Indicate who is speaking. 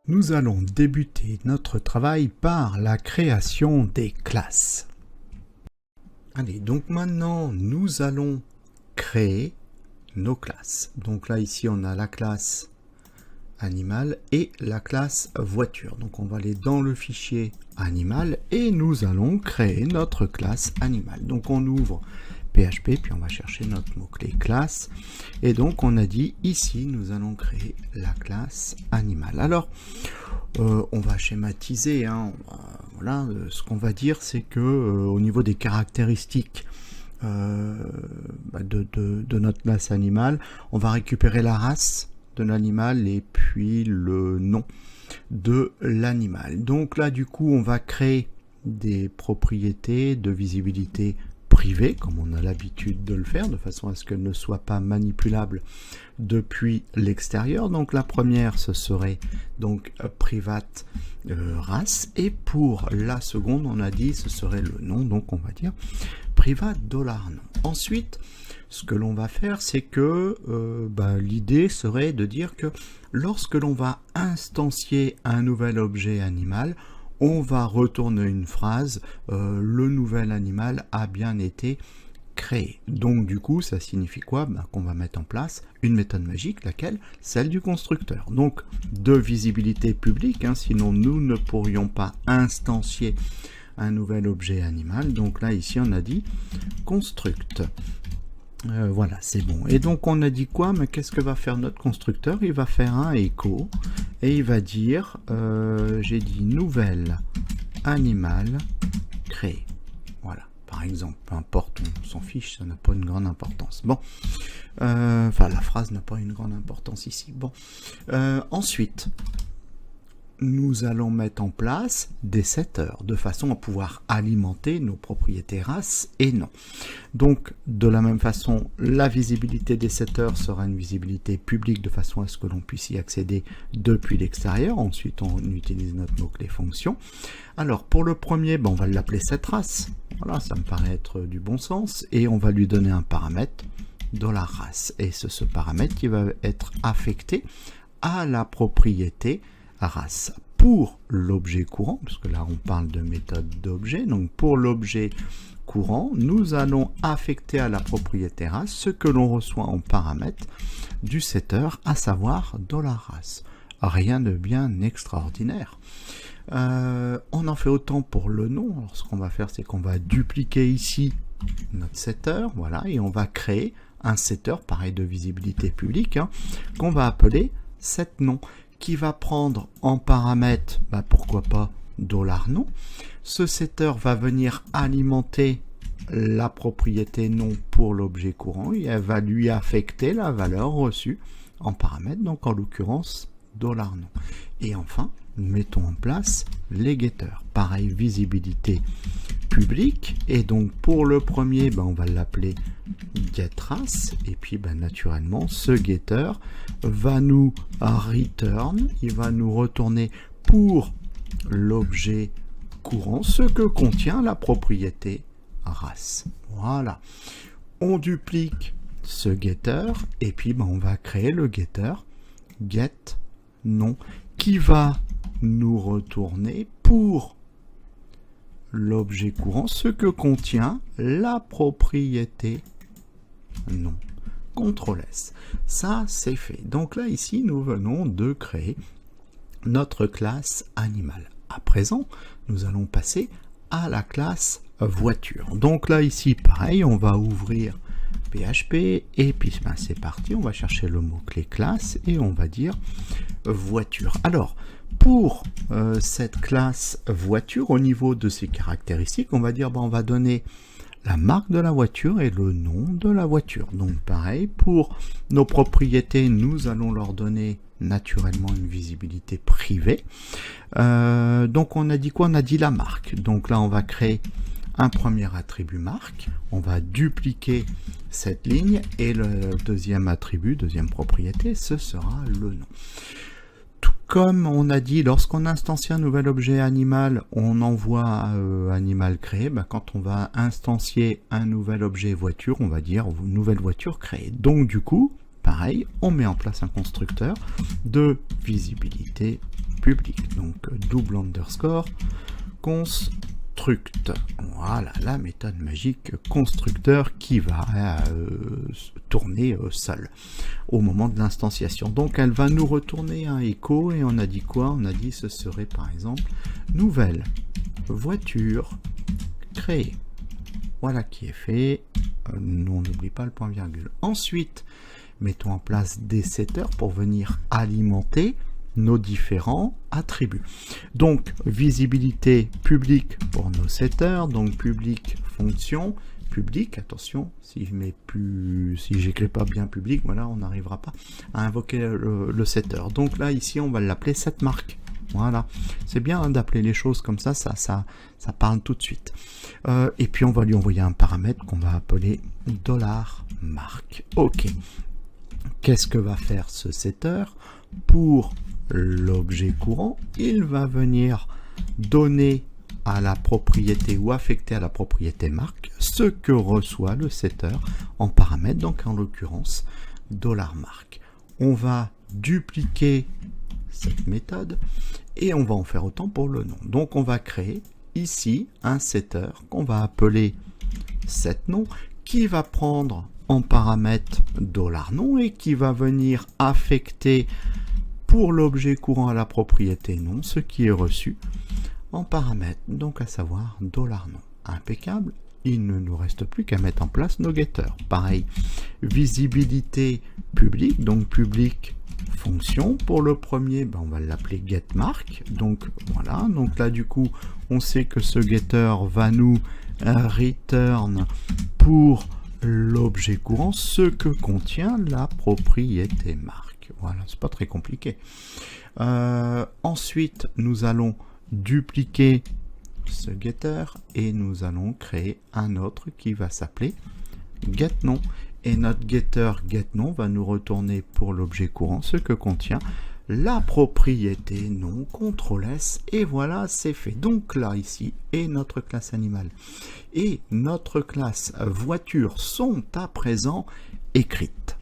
Speaker 1: Nous allons débuter notre travail par la création des classes. Allez, donc maintenant, nous allons créer nos classes. Donc là, ici, on a la classe animal et la classe voiture. Donc on va aller dans le fichier animal et nous allons créer notre classe animal. Donc on ouvre PHP, puis on va chercher notre mot-clé classe. Et donc on a dit ici, nous allons créer la classe animal. Alors, on va schématiser. Voilà, ce qu'on va dire, c'est que au niveau des caractéristiques de notre classe animale, on va récupérer la race de l'animal et puis le nom de l'animal. Donc là, du coup, on va créer des propriétés de visibilité privée, comme on a l'habitude de le faire, de façon à ce qu'elle ne soit pas manipulable depuis l'extérieur. Donc la première, ce serait donc private race, et pour la seconde, on a dit ce serait le nom, donc on va dire private $nom. Ensuite, ce que l'on va faire, c'est que l'idée serait de dire que lorsque l'on va instancier un nouvel objet animal, on va retourner une phrase, le nouvel animal a bien été créé. Donc du coup, ça signifie quoi? Qu'on va mettre en place une méthode magique, laquelle? Celle du constructeur. Donc de visibilité publique, sinon nous ne pourrions pas instancier un nouvel objet animal. Donc là, ici, on a dit construct. Voilà, c'est bon. Et donc on a dit quoi? Mais qu'est-ce que va faire notre constructeur? Il va faire un écho et il va dire, j'ai dit nouvel animal créé. Voilà, par exemple, peu importe, on s'en fiche, ça n'a pas une grande importance. Bon, enfin la phrase n'a pas une grande importance ici. Bon, ensuite, nous allons mettre en place des setters de façon à pouvoir alimenter nos propriétés race et nom. Donc de la même façon, la visibilité des setters sera une visibilité publique de façon à ce que l'on puisse y accéder depuis l'extérieur. Ensuite, on utilise notre mot-clé fonction. Alors pour le premier, on va l'appeler setRace. Voilà, ça me paraît être du bon sens. Et on va lui donner un paramètre $race. Et c'est ce paramètre qui va être affecté à la propriété race. Pour l'objet courant, parce que là on parle de méthode d'objet, donc pour l'objet courant, nous allons affecter à la propriété race ce que l'on reçoit en paramètre du setter, à savoir $race. Rien de bien extraordinaire. On en fait autant pour le nom. Alors ce qu'on va faire, c'est qu'on va dupliquer ici notre setter, voilà, et on va créer un setter, pareil de visibilité publique, qu'on va appeler setNom, qui va prendre en paramètre, pourquoi pas, $nom. Ce setter va venir alimenter la propriété nom pour l'objet courant et elle va lui affecter la valeur reçue en paramètre, donc en l'occurrence $nom. Et enfin, mettons en place les getters. Pareil, visibilité publique, et donc pour le premier, on va l'appeler getRace, et puis naturellement ce getter va nous return, il va nous retourner pour l'objet courant ce que contient la propriété race. Voilà, on duplique ce getter et puis on va créer le getter getNom qui va nous retourner pour l'objet courant ce que contient la propriété nom. CTRL S. Ça, c'est fait. Donc là, ici, nous venons de créer notre classe animal. À présent, nous allons passer à la classe voiture. Donc là, ici, pareil, on va ouvrir PHP et puis c'est parti. On va chercher le mot-clé classe et on va dire voiture. Alors, pour cette classe voiture, au niveau de ses caractéristiques, on va dire, on va donner la marque de la voiture et le nom de la voiture. Donc pareil, pour nos propriétés, nous allons leur donner naturellement une visibilité privée. Donc on a dit quoi? On a dit la marque. Donc là, on va créer un premier attribut marque. On va dupliquer cette ligne et le deuxième attribut, deuxième propriété, ce sera le nom. Comme on a dit, lorsqu'on instancie un nouvel objet animal, on envoie animal créé. Quand on va instancier un nouvel objet voiture, on va dire nouvelle voiture créée. Donc du coup, pareil, on met en place un constructeur de visibilité public. Donc double underscore construct. Voilà la méthode magique constructeur qui va tourner seule au moment de l'instanciation. Donc elle va nous retourner un écho et on a dit quoi? On a dit ce serait par exemple nouvelle voiture créée. Voilà qui est fait. On n'oublie pas le point virgule. Ensuite, mettons en place des setters pour venir alimenter nos différents attributs. Donc visibilité publique pour nos setters, donc public fonction public. Attention, si j'écris pas bien public, voilà, on n'arrivera pas à invoquer le setter. Donc là ici on va l'appeler setMark. Voilà, c'est bien d'appeler les choses comme ça, ça parle tout de suite. Et puis on va lui envoyer un paramètre qu'on va appeler $mark. Ok. Qu'est-ce que va faire ce setter? Pour l'objet courant, il va venir donner à la propriété ou affecter à la propriété marque ce que reçoit le setter en paramètre, donc en l'occurrence $mark. On va dupliquer cette méthode et on va en faire autant pour le nom. Donc on va créer ici un setter qu'on va appeler setNom qui va prendre en paramètre $nom et qui va venir affecter pour l'objet courant à la propriété nom ce qui est reçu en paramètre, donc à savoir $nom. Impeccable. Il ne nous reste plus qu'à mettre en place nos getters. Pareil, visibilité publique, donc public fonction. Pour le premier, on va l'appeler getMark. Donc voilà, donc là du coup, on sait que ce getter va nous return pour l'objet courant ce que contient la propriété marque. Voilà, c'est pas très compliqué. Ensuite, nous allons dupliquer ce getter et nous allons créer un autre qui va s'appeler getNom. Et notre getter getNom va nous retourner pour l'objet courant ce que contient la propriété nom, CTRL S, et voilà, c'est fait. Donc là, ici, et notre classe animale et notre classe voiture sont à présent écrites.